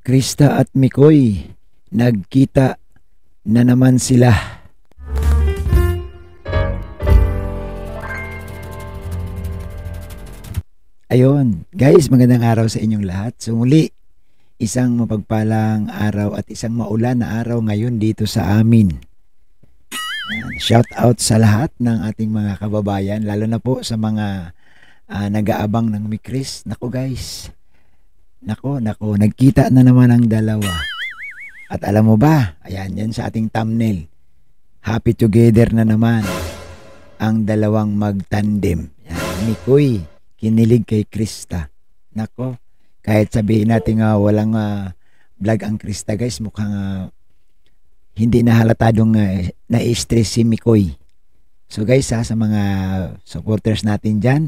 Krista at Mikoy, nagkita na naman sila. Ayun, guys, magandang araw sa inyong lahat. So muli, isang mapagpalang araw at isang maulan na araw ngayon dito sa amin. Shout out sa lahat ng ating mga kababayan, lalo na po sa mga nag-aabang ng Mikris. Nako guys, nako, nagkita na naman ang dalawa. At alam mo ba, ayan, yan sa ating thumbnail. Happy together na naman ang dalawang magtandem. Yan, Mikoy, kinilig kay Krista. Nako, kahit sabihin natin walang vlog ang Krista guys, mukhang hindi na halatadong na-stress si Mikoy. So guys, sa mga supporters natin dyan,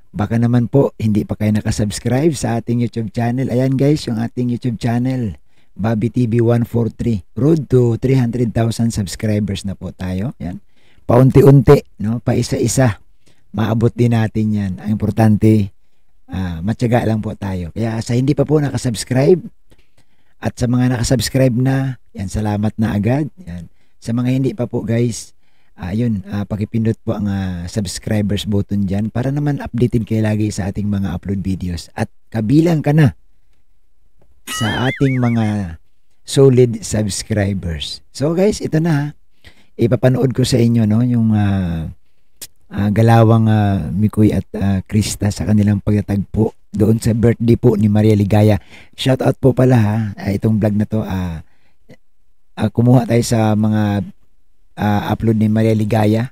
baka naman po hindi pa kayo nakasubscribe sa ating YouTube channel. Ayan guys, yung ating YouTube channel, Bobby TV 143. Road to 300,000 subscribers na po tayo. Yan. Paunti-unti, no? Paisa-isa. Maabot din natin yan. Ang importante, matyaga lang po tayo. Kaya sa hindi pa po nakasubscribe at sa mga nakasubscribe na, yan, salamat na agad. Yan. Sa mga hindi pa po guys, pakipindot po ang subscribers button dyan para naman updated kayo lagi sa ating mga upload videos. At kabilang ka na sa ating mga solid subscribers. So guys, ito na, ipapanood ko sa inyo, no, yung galawang Mikoy at Krista sa kanilang pagtatagpo doon sa birthday po ni Maria Ligaya. Shout out po pala itong vlog na to, kumuha tayo sa mga upload ni Maria Ligaya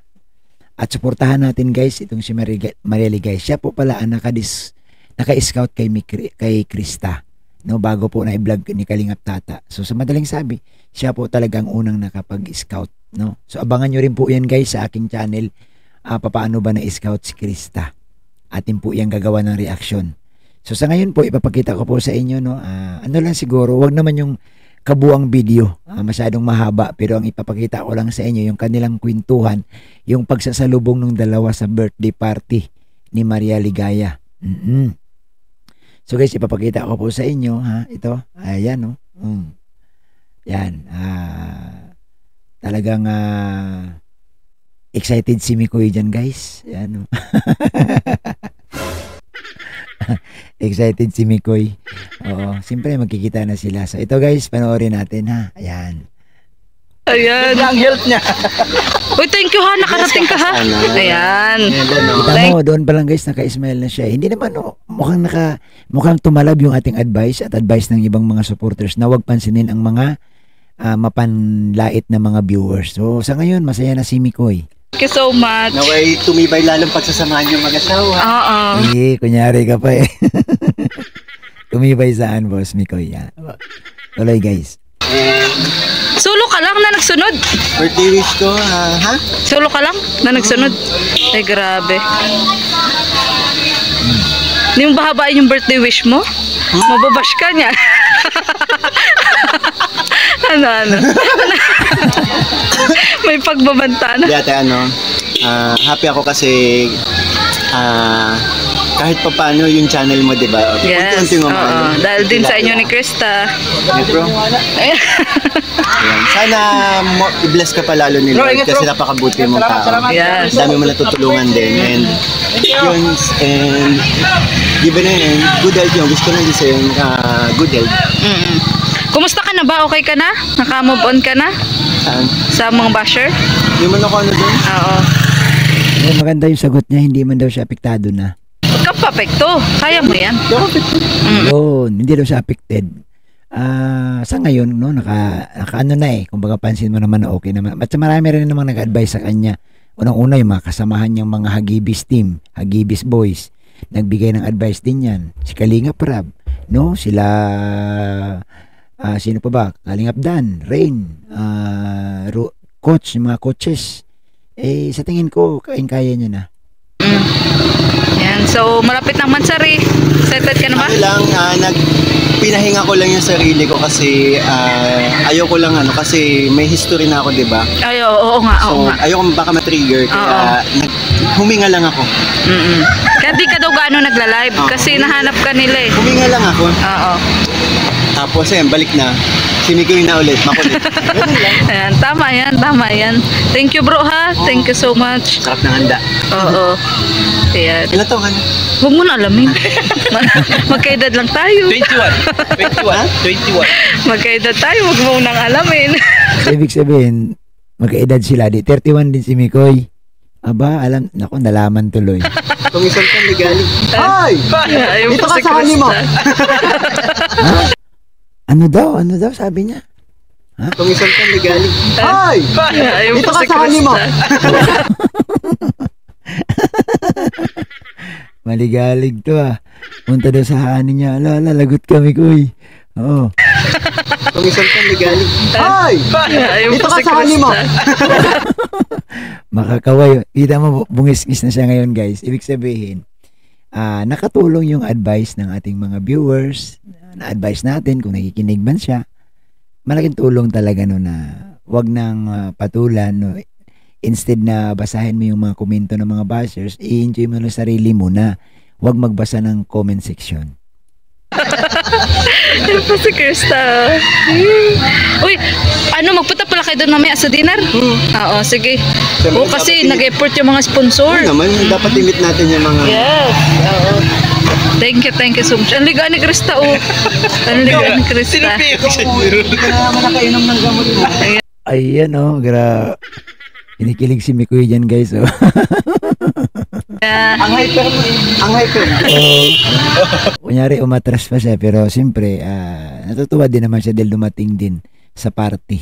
at suportahan natin guys itong si Maria Ligaya. Siya po pala ang naka-scout kay Krista, no, bago po na i-vlog ni Kalingap Tata. So sa madaling sabi, siya po talagang unang nakapag-scout, no. So abangan nyo rin po yan guys sa aking channel. Paano ba na-scout si Krista? Atin po yung gagawa ng reaction. So sa ngayon po, ipapakita ko po sa inyo, no, ano lang siguro, wag naman yung kabuang video, masyadong mahaba, pero ang ipapakita ko lang sa inyo yung kanilang kwentuhan, yung pagsasalubong ng dalawa sa birthday party ni Maria Ligaya. So guys, ipapakita ko po sa inyo, ito, ayan, no. Yan, talagang excited si Mikoy dyan guys. Yan. Excited si Mikoy. Oo, siyempre magkikita na sila. So ito guys, panoorin natin ha. Ayan. Ayan. Ang health niya. Uy, thank you ha. Nakarating ka ha. Ayan. Kita mo, doon pa lang guys, naka-smile na siya. Hindi naman, mukhang tumalab yung ating advice at advice ng ibang mga supporters na huwag pansinin ang mga mapanlait na mga viewers. So sa ngayon, masaya na si Mikoy. Thank you so much. Naway tumibay lalong pagsasamahan yung mag-asawa. Oo. Kunyari ka pa eh. Tumibay saan, boss Mikoy? Yan. Tuloy guys. Solo ka lang na nagsunod? Birthday wish ko, ha? Solo ka lang na nagsunod? Ay, grabe. Hindi mo ba habain yung birthday wish mo? Mababash ka niya. Ano? May pagbabanta na. Dati happy ako kasi kahit pa paano yung channel mo, di ba? Yes, dahil din sa inyo ni Krista. Bro. Ayan. Sana i-bless ka pa lalo ni Lord kasi napakabuti mong tao. Yes. Dami mo natutulungan din. And yun, and given na yun, good health yun. Gusto ko na din sa'yo good health. Kumusta ka na ba? Okay ka na? Naka-move on ka na? Saan? Sa mga basher? Hindi man ako dun? Oo. Maganda yung sagot niya, hindi man daw siya apektado na. Huwag kang papekto. Kaya mo yan. Yun, hindi daw siya affected. Sa ngayon, no, naka na eh. Kung baga pansin mo naman na okay naman. At marami rin namang nag-advise sa kanya. Unang-una yung mga kasamahan niyang mga Hagibis team, Hagibis boys. Nagbigay ng advice din yan. Si Kalingap Rab, no? Sila, sino pa ba? Kalingap Dan, Rain, coach, yung mga coaches. Sa tingin ko, kaya niya na. Yan. So, malapit ng Mansari. Excited ka na ba? Pinahinga ko lang yung sarili ko kasi ayoko lang kasi may history na ako, 'di ba? Ay, oo nga. Ayoko baka ma-trigger kaya huminga lang ako. Kaya di ka daw gaano nagla-live kasi nahanap ka nila eh. Huminga lang ako. Oo. Tapos ayan, balik na. Si Mikoy na ulit, makulit. Ganun lang. Ayan, tama yan. Thank you bro ha. Thank you so much. Sarap ng handa. Oo. Ayan. Ilan taon ka na? Huwag mo na alamin. Magkaedad lang tayo. 21. Magkaedad tayo, huwag mo nang alamin. So, ibig sabihin, magkaedad sila. Di 31 din si Mikoy. Aba, alam, naku, nalaman tuloy. Kumisal ka legali. Ay! Ayaw Dito pa ka si sa hali mo. Krista. Ano daw, sabi niya? Kumisal ka legali. Ay! Ayaw Dito pa ka si sa hali mo. Krista. Maligalig to ah. Punta daw sa hanin niya. Ala, lagot kami, Koy. Oo. Kumisal ka legali. Ay! Ayaw Dito pa ka si sa hali mo. Krista. Makakaway. Kita mo, bungis-ngis na siya ngayon, guys. Ibig sabihin, nakatulong yung advice ng ating mga viewers. Na-advise natin kung nakikinig man siya. Malaking tulong talaga no na wag nang patulan. No? Instead na basahin mo yung mga komento ng mga bashers, i-enjoy mo lang sarili mo na. Wag magbasa ng comment section. Ayaw pa si Krista. Uy, magpunta pala kayo doon mamaya sa dinner? Oo, sige. Siyempre, Oo, kasi dapat nag-effort yung mga sponsor. Oo naman, dapat limit natin yung mga... Yes. Oo. Thank you so much. Ang liga ni Krista, oh. Ang liga ni Krista. Hindi ka na naman nakainom ng gamot mo. Ayan oh, kinikilig si Mikoy dyan, guys. Oh. Ang hyper mo eh. Ang hyper. Kunyari, umatras pa siya, pero siyempre, natutuwa din naman siya dahil dumating din sa party.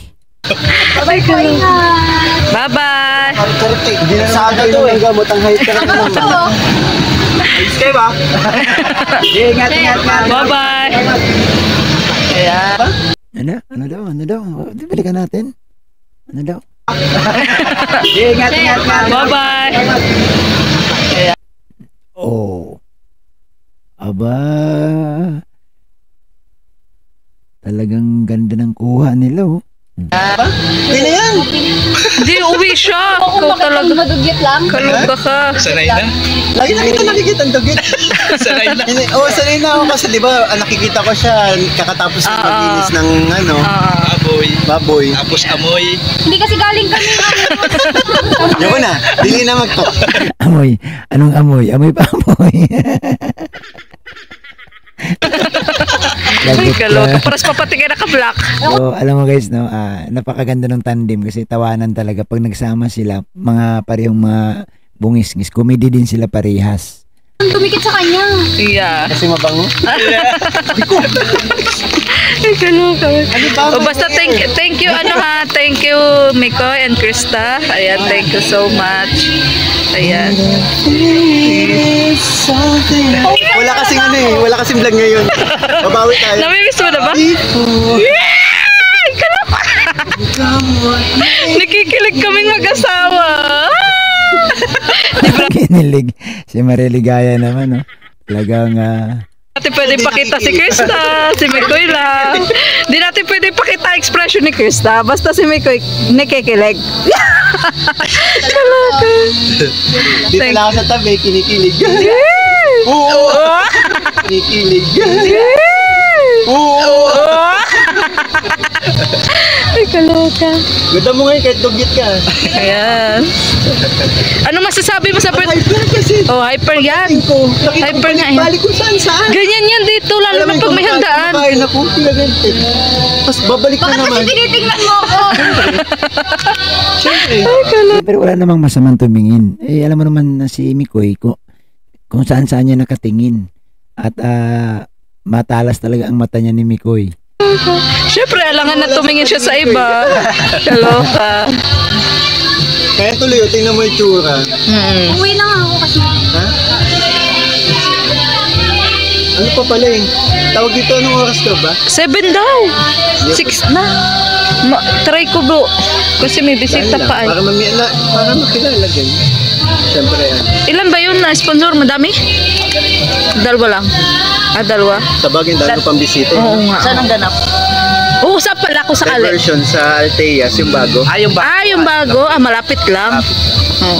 Bye-bye ko. Bye-bye. Hindi na naman nakainom ng gamot. Ang hyper mo naman. Ayos kayo ba? Ingat. Bye-bye. Ayan. Ano daw? Balikan natin. Ano daw? Ingat. Bye-bye. Oh. Aba. Talagang ganda ng kuha nila, oh. Hindi na yan. Hindi, uwi siya. Ikaw talaga. Madugyot lang. Kaluga ka. Sanay na. Lagi na kita nakikita ang dugit. Sanay na. Sanay na ako kasi di ba nakikita ko siya kakatapos ng maglinis ng baboy. Tapos amoy. Hindi kasi galing kami. Yun na, dili na magtok. Amoy. Anong amoy? Amoy pa amoy. Ay, kaloka. Paras papatingin naka-black. So, alam mo guys, no, napakaganda ng tandem kasi tawanan talaga pag nagsama sila, mga parehong mga bungis-ngis. Comedy din sila parehas. Tumikit sa kanya. Yeah. Kasi mabango. Ay, kaloka. Ano ba? O basta thank you thank you Mikoy and Krista. Ayan, thank you so much. Ayan. Wala kasing vlog ngayon. Babawi tayo. Namimiss mo na ba? Ay, kaloka. Nakikilig kaming mag-asawa. Kinilig. Si Mariligaya naman, no. Talagang, Natin pwede pakita si Krista, si Mikoy lang. Di natin pwede pakita expression ni Krista, basta si Mikoy nakikilig. Kaloka. Dito lang ako sa tabi, kinikilig. Oo. Kinikilig. Oo. Ay, kaloka. Ganda mo ngayon kahit dugit ka. Ayan. Ano masasabi mo sa Hyper kasi. Oh, hyper yan. Hyper nga yan. Balik kung saan. Ganyan yan dito, lalo na pag may handaan. Kumakain ako, pinagantin. Tapos babalik na Bakit naman. kasi tinitingnan mo ako? Siyempre. pero wala namang masamang tumingin. Alam mo naman na si Mikoy, kung saan-saan niya nakatingin. At matalas talaga ang mata niya ni Mikoy. Siyempre, alangan na tumingin siya sa iba. Kaloka. Kaya tuloy, tingnan mo yung tsura. Uwi na nga ako kasi. Ha? Ano pa pala eh? Tawag dito, anong oras ka ba? 7 daw. 6 na. Try ko bro. Kasi may bisita pa ay. Para makilala din. Siyempre yan. Ilan ba yun na sponsor? Madami? Dalawa lang. Dalawa. Sa bagay, dahil pang bisita. Oo nga. Saan ang ganap? Oo, saan pala ako sa May Kali? version sa Alteas, yung bago. Yung bago. Malapit lang. Oo.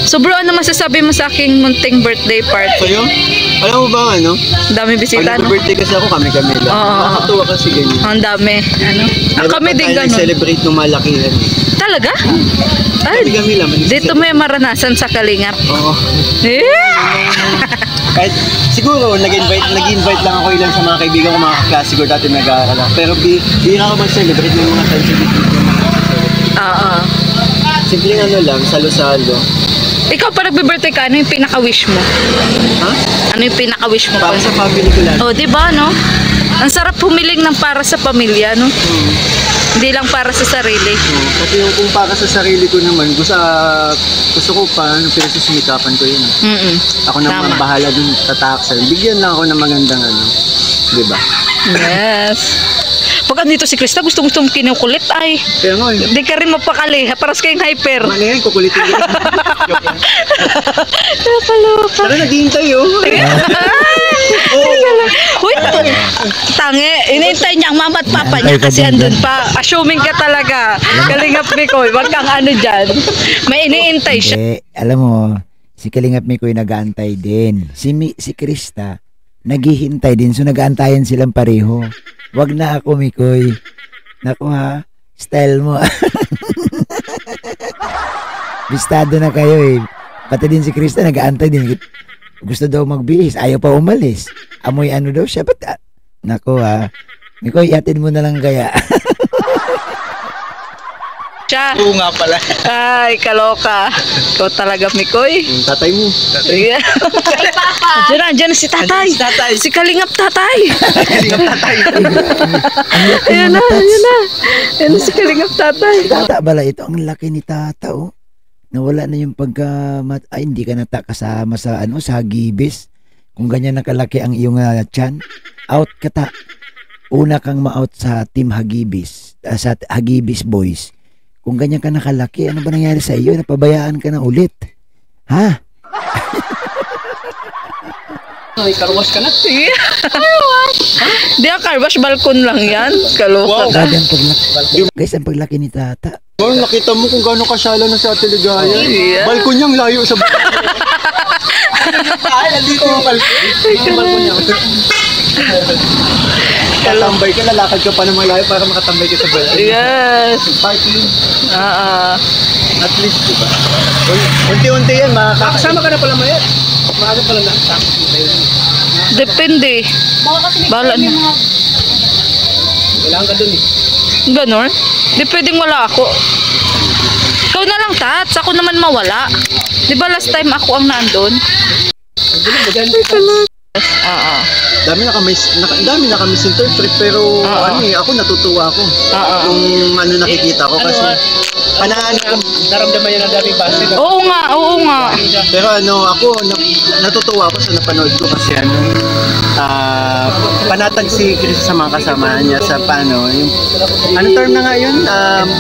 So bro, ano masasabi mo sa aking munting birthday So party? yun, alam mo ba ano? Dami bisita, Pag no? birthday kasi ako, kami-kami lang. Oo. Nakakatuwa kasi ganyan. Ang dami. Ano? Kami din ganun. celebrate ng malakihan. Talaga? Ay, Kami-kami lang. dito may maranasan sa Kalingap. Oo. Eh? Kahit siguro nag-invite lang ako ilan sa mga kaibigan ko, mga kaklase ko dati nag-aaral ako. Pero bihira ako mag-celebrate ng mga sensitive. Oo. Simpleng ano lang, salo-salo. Ikaw pa nagbe-birthday ka, ano yung pinaka-wish mo? Ha? Ano yung pinaka-wish mo? Para sa family ko lang. Oh, di ba, no? Ang sarap humiling ng para sa pamilya, no? Hindi lang para sa sarili. Kasi yung kung para sa sarili ko naman, gusto ko pa, pinagsusumikapan ko yun. Mm-mm. Ako naman Tama. bahala dun tatak sa'yo. Bigyan lang ako ng magandang ano. Di ba? Yes. Pag andito si Krista, gusto-gusto mong kinukulit, ay. Kaya nga, Hindi ka rin mapakali. Paras kayong hyper. Mali yan, kukulitin ko. Nakaloka. Tara, naghihintay oh. Uy, tangi. Inintay niya ang mama at papa niya Antay ka kasi din andun dyan. pa. Assuming ka talaga. Kalingap Bikoy. Wag kang ano dyan. May iniintay siya. Hindi, alam mo, si Kalingap Mikoy nag-aantay din. Si Krista, naghihintay din. So nag-aantayan silang pareho. Wag na ako, Mikoy. Naku ha, style mo. Bistado na kayo eh. Pati din si Krista nag-aantay din. Gusto daw magbihis, ayaw pa umalis. Amoy ano daw siya. Ba't, naku ha. Mikoy, iatid mo na lang kaya. Oo nga pala. Ay, kaloka. Ikaw talaga, Mikoy. Yung tatay mo. Sige. Andiyan na si tatay. Si Kalingap tatay. Ayan na, ayan na. Ayan na si Kalingap tatay. Tata bala ito, ang laki ni tata oh. Nawala na yung ay hindi ka nata kasama sa sa hagibis. Kung ganyan nakalaki ang iyong tiyan, out ka ta. Una kang ma-out sa team hagibis, sa hagibis boys. Kung ganyan ka nakalaki, ano ba nangyari sa iyo? Napabayaan ka na ulit. Ha? Ay, karwas ka na. Sige. Di ang car wash, balkon lang yan. Kaloka ka. Grabe ang paglaki. Guys, ang paglaki ni tata. Oh, nakita mo kung gaano kasyala na sa Ate Ligaya. Yeah. Balkon niyang layo sa balkon. Nandito yung balkon. Yung balkon niya. Katambay ka, lalakad ka pa ng malayo para makatambay ka sa balkon. Yes. Parking, Ah. at least, diba? Unti-unti yan, makakasama ka na pala mayat. Maaga pala na. Depende. Bala na. Kailangan ka dun eh. Ganon? Di pwedeng wala ako. Ikaw na lang, Tats. Ako naman mawala. Di ba last time ako ang nandun? Oo. Dami na kami interpret pero ako natutuwa ako. Kung ano nakikita ko kasi naramdaman niya na daming base. Oo nga. Pero ako natutuwa ako sa napanood ko kasi panatag si Chris sa mga kasama niya sa yung term na nga yun,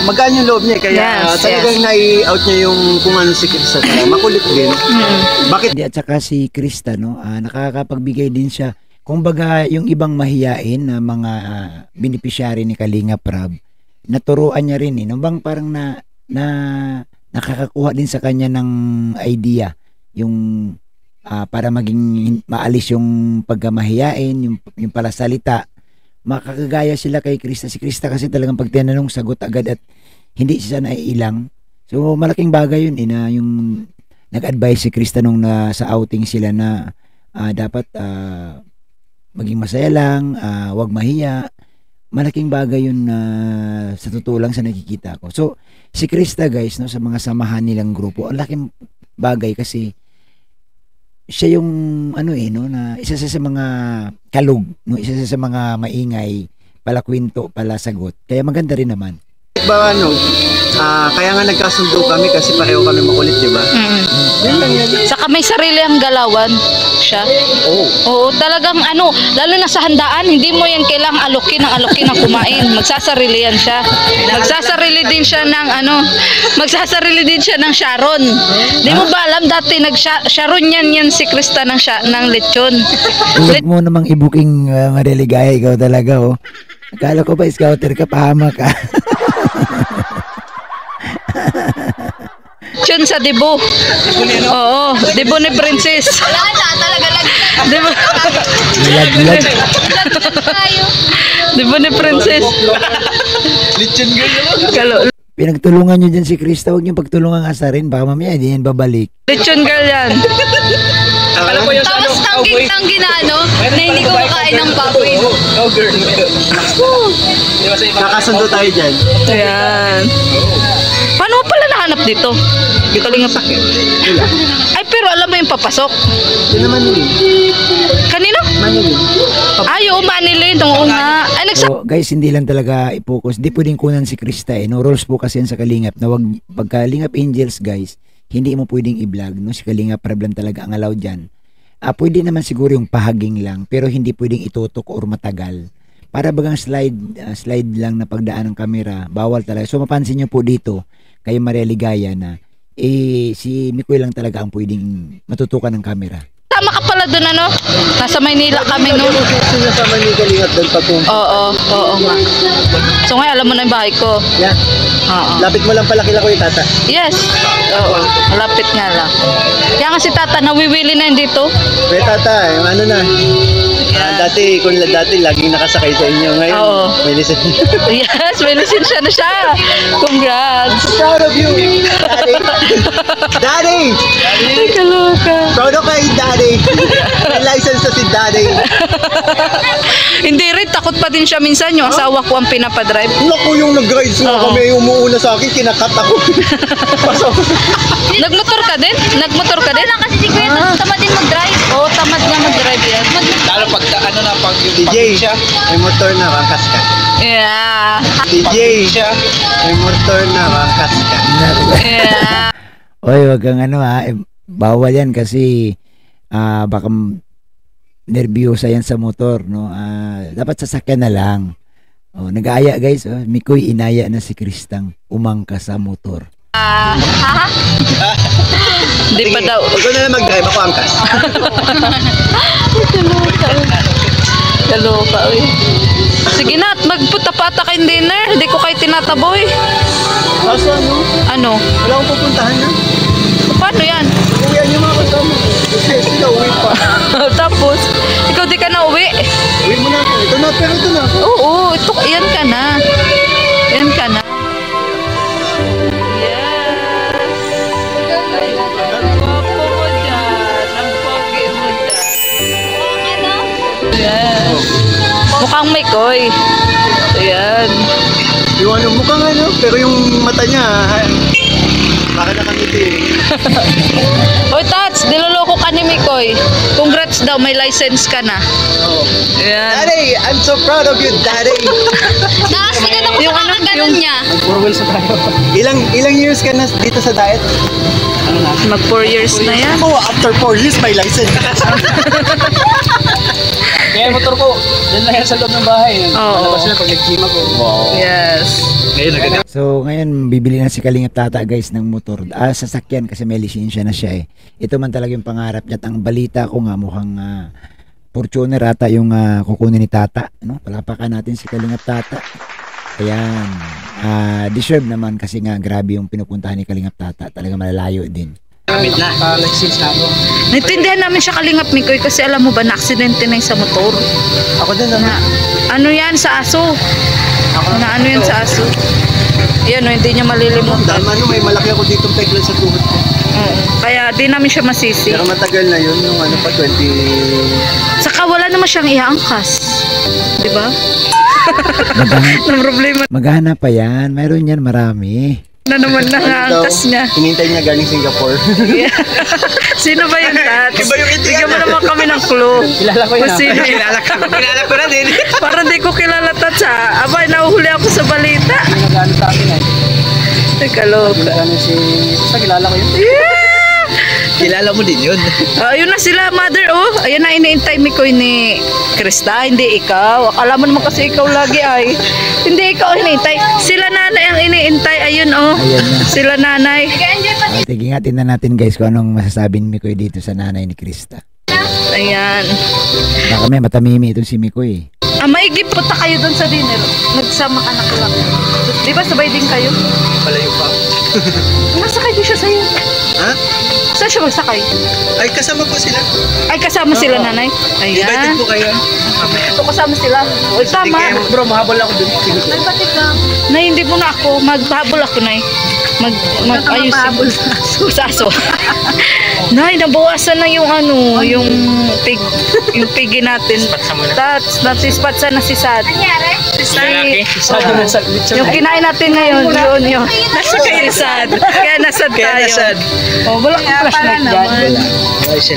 magaan yung loob niya kaya talagang nai-out niya yung kung ano si Chris makulit din. Bakit? At saka si Krista, nakakapagbigay din siya. Kumbaga, yung ibang mahiyain na mga beneficiary ni Kalingap Rab, naturuan niya rin nung bang parang nakakakuha din sa kanya ng idea yung para maging maalis yung pagkamahiyain, yung pala salita. Makakagaya sila kay Krista. Si Krista kasi talagang pag tinanong, sagot agad at hindi siya naiilang. So malaking bagay yun na yung nag-advise si Krista nung sa outing sila na dapat maging masaya lang, wag mahiya. Malaking bagay yun sa totoo lang sa nakikita ko. So si Krista guys, sa mga samahan nilang grupo, ang laking bagay kasi siya yung na isa sa mga kalug, isa sa mga maingay, pala kwento, pala sagot. Kaya maganda rin naman. Ba kaya nga nagkasundo kami kasi pareho kami makulit, di ba? Yan lang yan. Saka may sarili ang galawan siya. Oo, talagang lalo na sa handaan, hindi mo yan kailangang alokin ng kumain. Magsasarili yan siya. Magsasarili din siya ng Sharon. Di mo ba alam dati Sharon yan si Krista ng lechon. Huwag mo namang i-booking Maria Ligaya, ikaw talaga Akala ko ba scouter ka, pahama ka. Yun sa Debo. Oo, Debo ni Princess. Wala na, talaga lang. Debo, Lag. Tayo. Debo ni Princess. Kalo, Pinagtulungan nyo dyan si Krista, huwag nyo pagtulungan asarin, baka mamaya hindi yan babalik. lechon girl yan. Tapos tanggi na ano, na hindi ko makain ng baboy. Kakasundo tayo dyan. Ayan. Paano mo pala nahanap dito? Di Kalingap. Ay, pero alam mo yung papasok. Yun naman yun. Kanino? Manilin. Ay, oo, Manilin. Oo nga. Ay, So guys, hindi lang talaga i-focus, di pwedeng kunan si Krista eh. No, rules po kasi yan sa Kalingap na wag, pagka Kalingap Angels guys, hindi mo pwedeng i-vlog, no? Si Kalingap Prab lang talaga ang allowed dyan. Pwede naman siguro yung pahaging lang, pero hindi pwedeng itutok or matagal. Para bagang slide lang na pagdaan ng kamera, bawal talaga. So mapansin nyo po dito, kay Maria Ligaya na, si Mikoy lang talaga ang pwedeng matutukan ng kamera. tama ka pala dun, ano? Nasa Maynila kami noon. Sino sa Manilin doon patungo? Oo nga. So ngayon, alam mo na yung bahay ko. Yeah. Oo. Lapit mo lang pala kila Kuya Tata. Yes. Oo. Malapit nga lang. Kaya nga si Tata, nawiwili na yun dito. Kuya Tata, yung ano na. Dati laging nakasakay sa inyo. Ngayon, Oo. may listen. Yes, may lisensya na siya. Congrats. Proud of you, Daddy. Daddy! Ay, kaloka. Proud of kay Daddy. May license na si Daddy. Hindi rin, takot pa din siya minsan. Yung asawa ko ang pinapadrive. Naku, yung nag-rides na Oo. kami, umuuna sa akin, kinakat ako. Nagmotor ka din? Nagmotor ka din? Wala kasi si Kuya, tamad din mag-drive. Oo, tamad nga mag-drive yan. Lalo pag ano na pag DJ, may motor na, rangkas ka. Yeah. DJ, may motor na, rangkas ka. Yeah. Oy, wag kang ano bawal yan kasi baka nervyosa yan sa motor, no? Dapat sasakyan na lang. Oh, nag-aaya guys, Mikoy inaya na si Kristang umangka sa motor. Hindi pa daw. Ikaw na lang mag-drive, ako angkas. Kaloka, uy. Sige na, magputa-pata kayong dinner. Hindi ko kayo tinataboy. Kaso ano, Ano? wala akong pupuntahan na. Paano yan? Uwihan yung mga kasama. Kasi sila uwi pa. Tapos, ikaw di ka na uwi. Uwi mo na ako. Ito na, pero ito na. Oo, yan ka na. Yan ka na. Yes. Ang gwapo mo dyan. Ang pogi mo dyan. Ano? Yes. Mukhang may koy. Ayan. Yung ano, mukhang ano, pero yung mata niya, baka nakangiti. Hoy, Tats, niloloko ka ni Mikoy. Congrats daw, may license ka na. Oh. Ayan. Daddy, I'm so proud of you, Daddy. Nakasigan ako Yung sa ano, kakaganon niya. Ilang years ka na dito sa diet? Mag 4 years na yan. Oh, after 4 years, may license. Kaya yung motor ko, dyan lang yan sa loob ng bahay. Oo. Malabas na pag nag-gym ako. Yes. Ngayon, naganda. So ngayon bibili na si Kalingap Tata guys ng motor. Sasakyan kasi may lisensya na siya eh. Ito man talaga yung pangarap niya. At ang balita ko nga mukhang Fortuner ata yung kukunin ni Tata, no? Palapakan natin si Kalingap Tata. Ayan. Deserve naman kasi nga grabe yung pinupuntahan ni Kalingap Tata. Talaga malalayo din. Gamit na. License na ako. Naintindihan namin siya Kalingap Mikoy kasi alam mo ba na aksidente na yung sa motor. Ako din, Na, ano yan sa aso? Na ano yan sa aso? Yan o, hindi niya malilimutan. Dahil ano, may malaki ako dito peklan sa tuhod ko. Oo. Kaya di namin siya masisi. Pero matagal na yun, yung ano pa, 20... Saka wala naman siyang iangkas. Di ba? Ang problema Maghanap pa yan. Mayroon yan marami. na naman nangaangkas niya. Hinintay niya galing Singapore. Yeah. Sino ba yung Tats? Iba yung itiyan Bigyan mo niya. naman kami ng clue. Kilala ko yun. Kung sino yun. Kilala ko na din. Parang di ko kilala Tats ha. Abay, nahuhuli ako sa balita. Nag-ano sa akin eh. Teka, loka. Nag-ano si... Basta kilala ko yun. Yeah! Kilala mo din yun. Ayun na sila, mother, oh. Ayun na, iniintay mi ko ni Krista, hindi ikaw. Akala mo naman kasi ikaw lagi ay. Hindi ikaw iniintay. Sila nanay ang iniintay. Ayun, oh. Ayan na. Sila nanay. Nag-enjoy pa Tingnan natin guys kung anong masasabi ni Mikoy dito sa nanay ni Krista. Ayan. Baka may matamimi itong si Mikoy. Maigip punta kayo doon sa dinner. Nagsama ka na lang. Di ba sabay din kayo? Palayo pa. Nasakay din siya sa'yo. Ha? Saan siya magsakay? Ay, kasama po sila. Ay, kasama sila nanay. Invited Ayan. po kayo. Ito kasama sila. O, tama. Bro, mahabol ako dun. Ay, batik ka. Nay, hindi mo na ako. Maghabol ako, Nay. Mag-ayos. Sa aso. Nay, nabawasan na yung ano, yung pigi natin. Natispatsa na si Sad. Sabi na sa lechon. Yung kinain natin ngayon, yun. Nasa kayo Sad. Kaya nasad tayo. Oh, walang flash na dyan.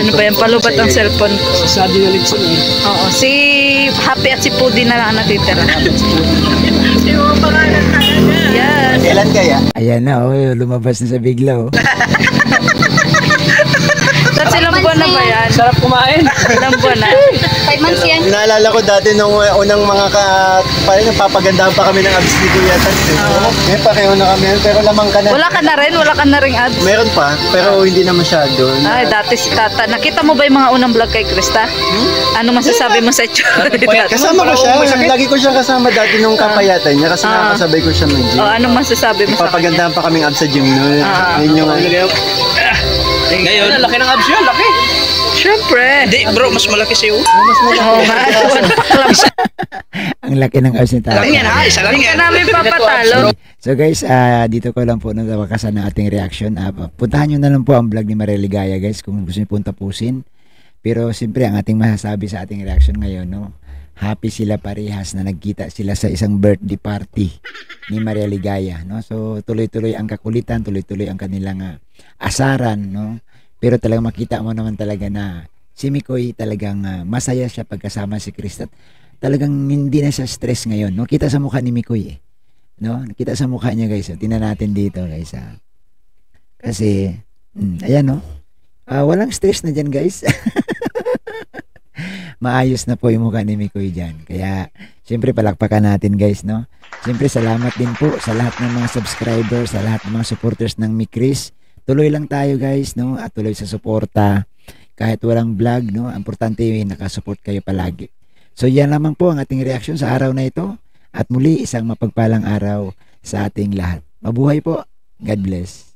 Ano ba yan? Palubat ang cellphone ko. Sabi na lechon eh. Oo, si Happy at si Pudi na lang ang natitira. Yes. Kailan kaya? Ayan na, oh, lumabas na sa bigla, oh. Tapos ilang buwan na ba yan? Sarap kumain. Ilang buwan na? 5 months yan. Naalala ko dati nung unang mga parang napapagandahan pa kami ng abs ni Kuya Tat. Ngayon pareho na kami, pero lamang ka na. Wala ka na rin? Wala ka na rin ads? Meron pa, pero hindi na masyado. Ay, dati si Tata. Nakita mo ba yung mga unang vlog kay Krista? Ano masasabi mo sa itsura ni Tata? Kasama ko siya, lagi ko siya kasama dati nung kapayatan niya kasi nakakasabay ko siya mag-gym. O, ano masasabi mo sa kanya? Papagandahan pa kaming abs sa gym noon. Yun yung Ngayon, laki ng abs yun, laki. Siyempre. Hindi, bro, mas malaki sa'yo. Oo nga. Ang laki ng abs ni Tata. Lang yan ha, isa lang Hindi ka yan. namin papatalo. So guys, dito ko lang po nawakasan ng ating reaction. Puntahan nyo na lang po ang vlog ni Mariel Ligaya guys kung gusto nyo pong tapusin. Pero siyempre ang ating masasabi sa ating reaction ngayon, no? Happy sila parehas na nagkita sila sa isang birthday party ni Mariel Ligaya, no? So tuloy-tuloy ang kakulitan, tuloy-tuloy ang kanilang asaran, no? Pero talagang makita mo naman talaga na si Mikoy talagang masaya siya pagkasama si Krista. Talagang hindi na siya stress ngayon, no? Kita sa mukha ni Mikoy, no? Kita sa mukha niya guys. Tingnan natin dito guys. Kasi ayan, no? Walang stress na diyan guys. Maayos na po yung mukha ni Mikoy dyan. Kaya, siyempre palakpakan natin guys, no? Siyempre salamat din po sa lahat ng mga subscribers, sa lahat ng mga supporters ng Mikris. Tuloy lang tayo guys, no? At tuloy sa suporta. Kahit walang vlog, no? Importante yung nakasupport kayo palagi. So yan lamang po ang ating reaction sa araw na ito. At muli, isang mapagpalang araw sa ating lahat. Mabuhay po. God bless.